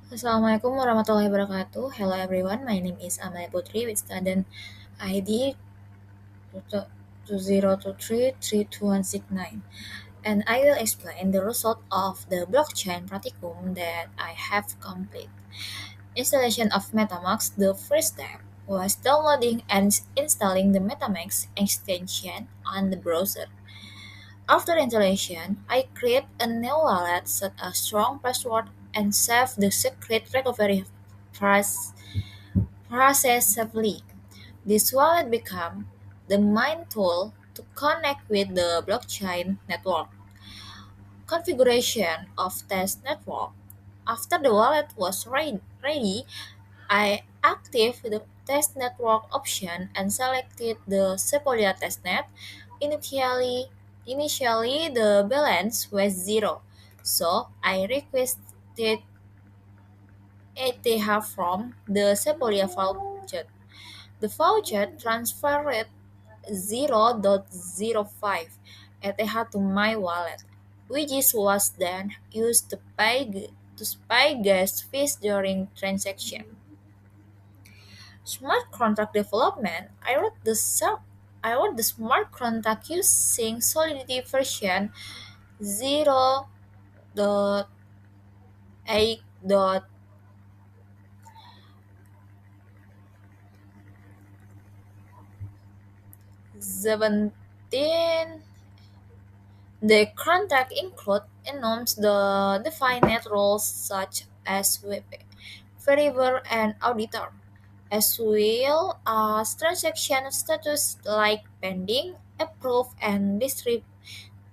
Assalamualaikum warahmatullahi wabarakatuh. Hello everyone, my name is Amalia Putri with student ID 2023326169, and I will explain the result of the blockchain practicum that I have completed. Installation of MetaMask. The first step was downloading and installing the MetaMask extension on the browser. After installation, I create a new wallet, set a strong password, and save the secret recovery process safely. This wallet became the main tool to connect with the blockchain network. Configuration of test network. After the wallet was ready, I activated the test network option and selected the Sepolia testnet. Initially, initially the balance was zero, so I requested ETH from the Sepolia voucher. The voucher transferred 0.05 ETH to my wallet, which was then used to pay gas fees during transaction. Smart contract development. I wrote the smart contract using Solidity version 0.8.17. The contract enums the defined roles such as VP, verifier, and auditor, as well as transaction status like pending, approved, and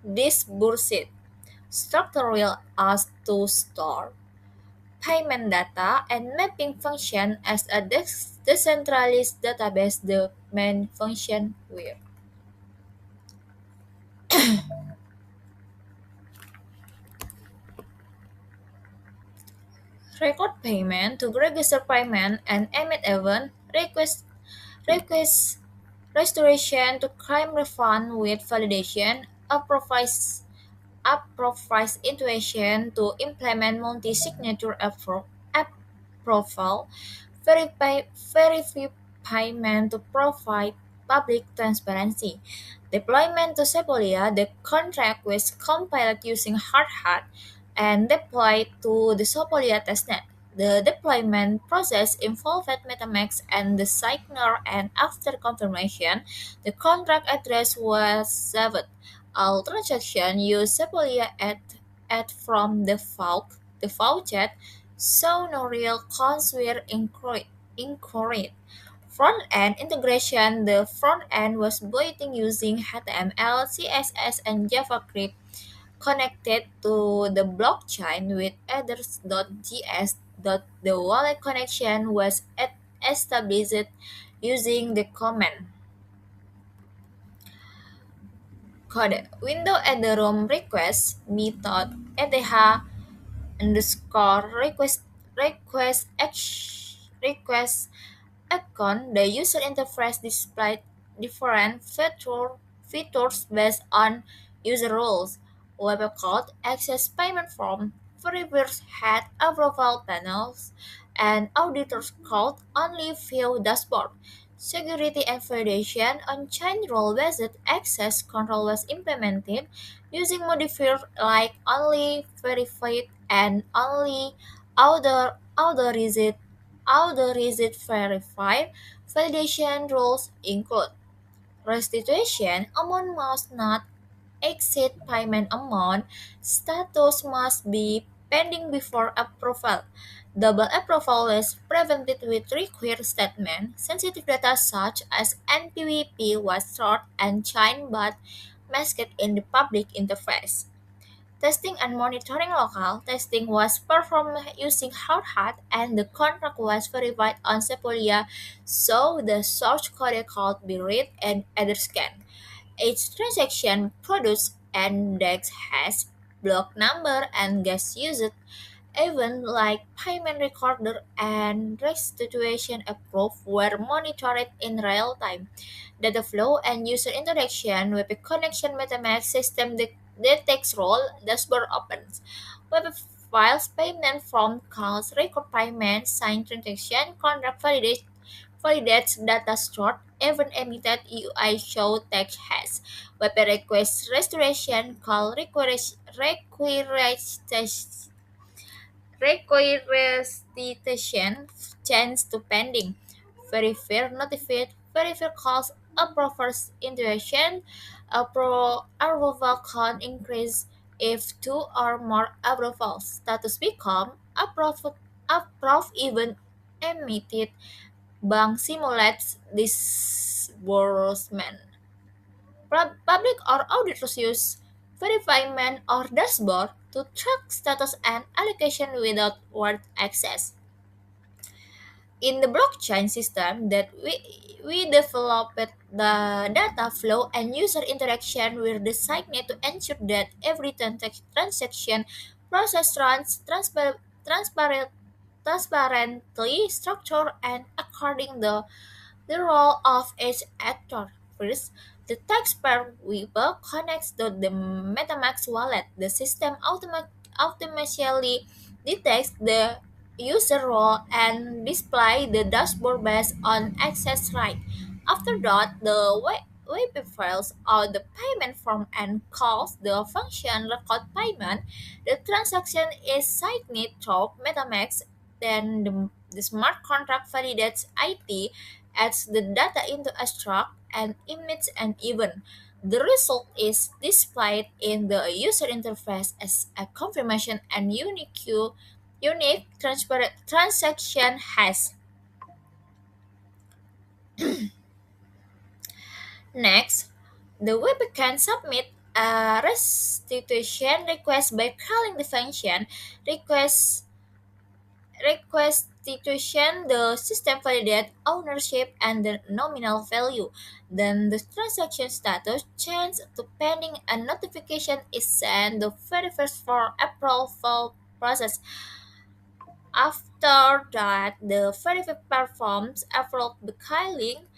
disbursed. Structural as to store payment data and mapping function as a decentralized database the main function where. Record payment to register payment and emit event request restoration to claim refund with validation approves intuition to implement multi-signature approval, verify payment to provide public transparency. Deployment to Sepolia, the contract was compiled using Hardhat and deployed to the Sepolia testnet. The deployment process involved MetaMask and the signer, and after confirmation, the contract address was saved. All transactions use Sepolia from the voucher, so no real costs were incurred. Front-end integration. The front end was built using HTML, CSS, and JavaScript connected to the blockchain with others.js. The wallet connection was established using the command code window at the room request method eth underscore request icon. The user interface displayed different features based on user roles. Web code, access payment form, verifiers had approval panels, and auditors could only view dashboard. Security and validation on-chain role-based access control was implemented using modifiers like only verified and only authorized verified. Validation rules include restitution amount must not exceed payment amount, status must be pending before approval. Double approval is prevented with required statement. Sensitive data such as NPVP was stored and chain but masked in the public interface. Testing and monitoring. Local testing was performed using Hardhat and the contract was verified on Sepolia so the source code could be read and either scanned. Each transaction produced index has block number and gas used. Even like payment recorder and restitution approve were monitored in real time. Data flow and user interaction with connection MetaMask system detects role dashboard opens. Web files payment from calls, record payment, sign transaction, contract validates data stored, even emitted UI show text has. WP request restoration call requisition change to pending. Verify notified verify calls approvers intuition approval count increase if two or more approvals. Status become approved even emitted. Bank simulates disbursement. Public or auditors use verifyment or dashboard to track status and allocation without word access. In the blockchain system that we developed, the data flow and user interaction were designed to ensure that every transaction process runs transparently, structured, and according the role of each actor. First, the taxpayer Weber connects to the MetaMask wallet. The system automatically detects the user role and display the dashboard based on access right. After that, the web files out the payment form and calls the function record payment. The transaction is signed through MetaMask. Then the smart contract validates IT, adds the data into a struct, and emits an event. The result is displayed in the user interface as a confirmation and unique transaction has. Next, the web can submit a restitution request by calling the function request requestition. The system validates ownership and the nominal value. Then the transaction status changes to pending and notification is sent the very first for approval process. After that, the verifier performs approval calling,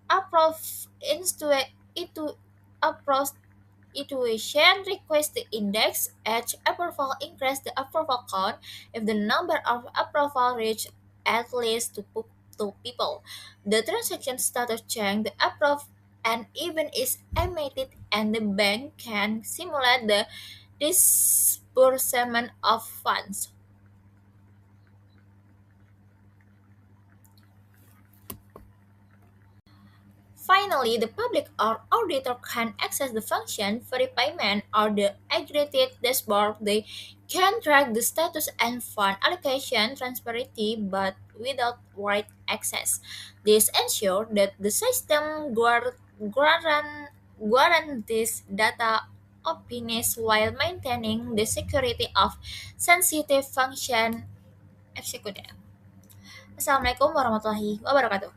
approve into approach iteration request the index each approval increase the approval count if the number of approval reach at least two people. The transaction status change the approve and even is emitted and the bank can simulate the disbursement of funds. Finally, the public or auditor can access the function for the payment or the aggregated dashboard. They can track the status and fund allocation transparency but without wide access. This ensures that the system guarantees data openness while maintaining the security of sensitive function executed. Assalamualaikum warahmatullahi wabarakatuh.